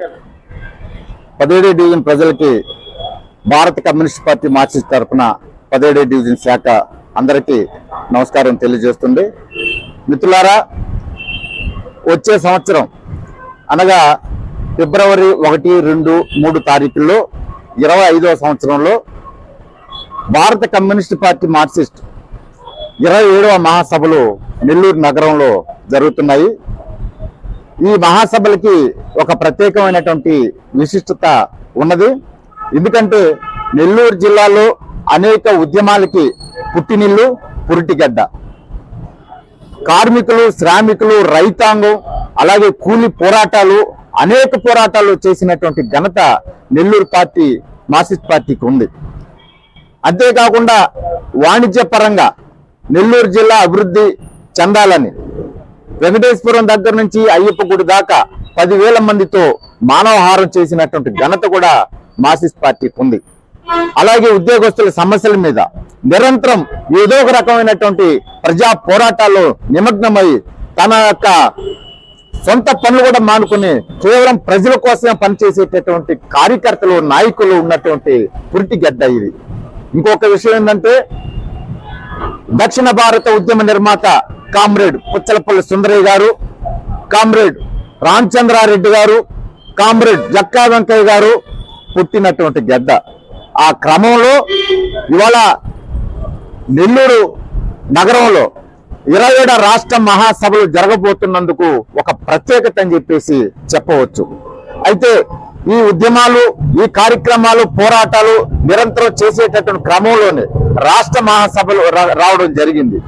17వ division ప్రజలకి భారత communist party Marxist తరఫున 17వ డివిజన్ శాఖ అందరికీ నమస్కారం తెలియజేస్తుంది. మిత్రులారా, వచ్చే సంవత్సరం అనగా ఫిబ్రవరి 1, 2, 3 తారీఖుల్లో 25వ సంవత్సరంలో భారత కమ్యూనిస్ట్ పార్టీ మార్క్సిస్ట్ 27వ మహాసభలు నెల్లూరు నగరంలో జరుగుతున్నాయి. ఈ మహాసభలకి ఒక ప్రత్యేకమైనటువంటి విశిష్టత ఉన్నది. ఎందుకంటే నెల్లూరు జిల్లాలో అనేక ఉద్యమాలకి పుట్టినిల్లు, పురిటిగడ్డ. కార్మికులు, శ్రామికులు, రైతాంగం, అలాగే కూలి పోరాటాలు, అనేక పోరాటాలు చేసినటువంటి ఘనత నెల్లూరు పార్టీ మార్క్సిస్ట్ పార్టీకి ఉంది. అంతేకాకుండా వాణిజ్య పరంగా నెల్లూరు జిల్లా అభివృద్ధి చెందాలని వెంకటేశ్వరం దగ్గర నుంచి అయ్యప్ప గుడి దాకా 10,000 మందితో మానవహారం చేసినటువంటి ఘనత కూడా మార్క్సిస్ట్ పార్టీకి ఉంది. అలాగే ఉద్యోగస్తుల సమస్యల మీద నిరంతరం ఏదో ఒక రకమైనటువంటి ప్రజా పోరాటాల్లో నిమగ్నమై తన యొక్క సొంత పనులు కూడా మానుకుని కేవలం ప్రజల కోసమే పనిచేసేటటువంటి కార్యకర్తలు, నాయకులు ఉన్నటువంటి పురిటిగడ్డ ఇది. ఇంకొక విషయం ఏంటంటే, దక్షిణ భారత ఉద్యమ నిర్మాత కామ్రేడ్ పుచ్చలపల్లి సుందరయ్య గారు, కామ్రేడ్ రామచంద్రారెడ్డి గారు, కామ్రేడ్ జక్కా వెంకయ్య గారు పుట్టినటువంటి గడ్డ. ఆ క్రమంలో ఇవాళ నెల్లూరు నగరంలో 27వ రాష్ట్ర మహాసభలు జరగబోతున్నందుకు ఒక ప్రత్యేకత అని చెప్పేసి చెప్పవచ్చు. అయితే ఈ ఉద్యమాలు, ఈ కార్యక్రమాలు, పోరాటాలు నిరంతరం చేసేటటువంటి క్రమంలోనే రాష్ట్ర మహాసభలు రావడం జరిగింది.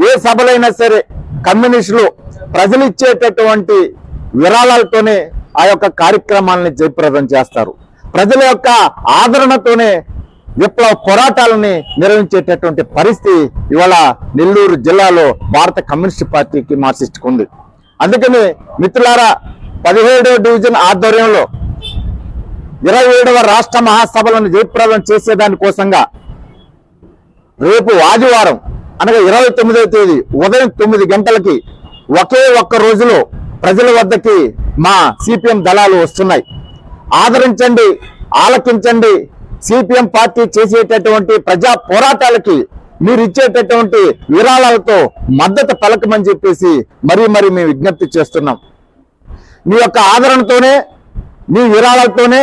ఏ సభలైనా సరే కమ్యూనిస్టులు ప్రజలు ఇచ్చేటటువంటి విరాళాలతోనే ఆ యొక్క కార్యక్రమాలని జయప్రదం చేస్తారు. ప్రజల యొక్క ఆదరణతోనే విప్లవ పోరాటాలని నిర్వహించేటటువంటి పరిస్థితి ఇవాళ నెల్లూరు జిల్లాలో భారత కమ్యూనిస్ట్ పార్టీకి మార్క్సిస్ట్కి ఉంది. అందుకని మిత్రులారా, 17వ డివిజన్ ఆధ్వర్యంలో 27వ రాష్ట్ర మహాసభలను జయప్రదం చేసేదానికోసంగా రేపు ఆదివారం అనగా 29వ తేదీ ఉదయం 9 గంటలకి ఒకే ఒక్క రోజులో ప్రజల వద్దకి మా సిపిఎం దళాలు వస్తున్నాయి. ఆదరించండి, ఆలకించండి. సిపిఎం పార్టీ చేసేటటువంటి ప్రజా పోరాటాలకి మీరు ఇచ్చేటటువంటి విరాళాలతో మద్దతు పలకమని చెప్పేసి మరీ మేము విజ్ఞప్తి చేస్తున్నాం. మీ యొక్క ఆదరణతోనే, మీ విరాళాలతోనే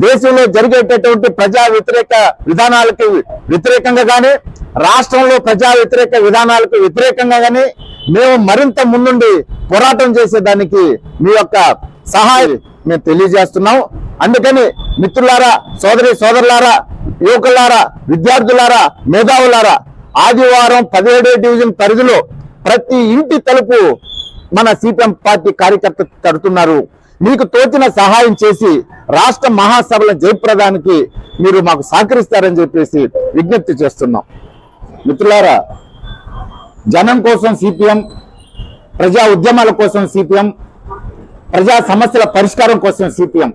దేశంలో జరిగేటటువంటి ప్రజా వ్యతిరేక విధానాలకు వ్యతిరేకంగా కానీ, రాష్ట్రంలో ప్రజా వ్యతిరేక విధానాలకు వ్యతిరేకంగా కానీ మేము మరింత ముందుండి పోరాటం చేసేదానికి మీ యొక్క సహాయం మేము తెలియజేస్తున్నాం. అందుకని మిత్రులారా, సోదరులారా, యువకులారా, విద్యార్థులారా, మేధావులారా, ఆదివారం 17వ డివిజన్ పరిధిలో ప్రతి ఇంటి తలుపు మన సిపిఎం పార్టీ కార్యకర్త తడుతున్నారు. మీకు తోచిన సహాయం చేసి రాష్ట్ర మహాసభల జయప్రదానికి మీరు మాకు సహకరిస్తారని చెప్పేసి విజ్ఞప్తి చేస్తున్నాం. మిత్రులారా, జనం కోసం సిపిఎం, ప్రజా ఉద్యమాల కోసం సిపిఎం, ప్రజా సమస్యల పరిష్కారం కోసం సిపిఎం.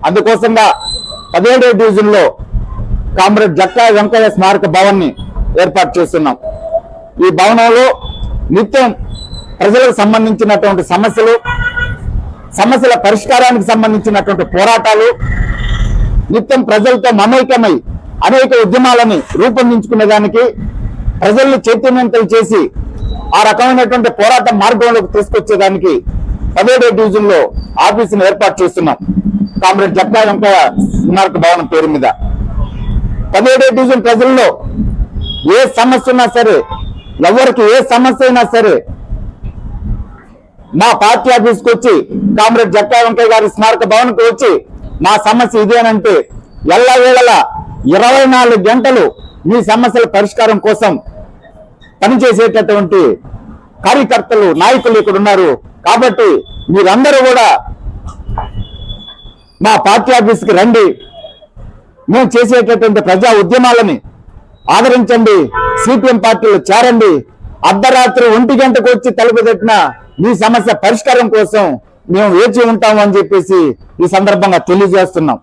అందుకోసంగా 17వ డివిజన్ లో కామ్రేడ్ జక్కా వెంకయ్య స్మారక భవన్ని ఏర్పాటు చేస్తున్నాం. ఈ భవనంలో నిత్యం ప్రజలకు సంబంధించినటువంటి సమస్యల పరిష్కారానికి సంబంధించినటువంటి పోరాటాలు, నిత్యం ప్రజలతో మమేకమై అనేక ఉద్యమాలని రూపొందించుకునేదానికి, ప్రజల్ని చైతన్యవంతం చేసి ఆ రకమైనటువంటి పోరాట మార్గంలోకి తీసుకొచ్చేదానికి 17వ డివిజన్ లో ఆఫీసును ఏర్పాటు చేస్తున్నాం. కామ్రేడ్ జక్కా వెంకయ్య స్మారక భవనం పేరు మీద 17వ డివిజన్ ప్రజల్లో ఏ సమస్య ఉన్నా సరే, ఎవరికి ఏ సమస్య అయినా సరే మా పార్టీ ఆఫీస్కి వచ్చి, కామ్రేడ్ జక్కా వెంకయ్య గారి స్మారక భవన్కి వచ్చి మా సమస్య ఇదేనంటే ఎల్లవేళలా 24 గంటలు మీ సమస్యల పరిష్కారం కోసం పనిచేసేటటువంటి కార్యకర్తలు, నాయకులు ఇక్కడ ఉన్నారు. కాబట్టి మీరందరూ కూడా మా పార్టీ ఆఫీస్కి రండి. మేము చేసేటటువంటి ప్రజా ఉద్యమాలని ఆదరించండి, సిపిఎం పార్టీలో చేరండి. అర్ధరాత్రి 1 గంటకు వచ్చి తలుపు తట్టిన మీ సమస్య పరిష్కారం కోసం మేము వేచి ఉంటాము అని చెప్పేసి ఈ సందర్భంగా తెలియజేస్తున్నాం.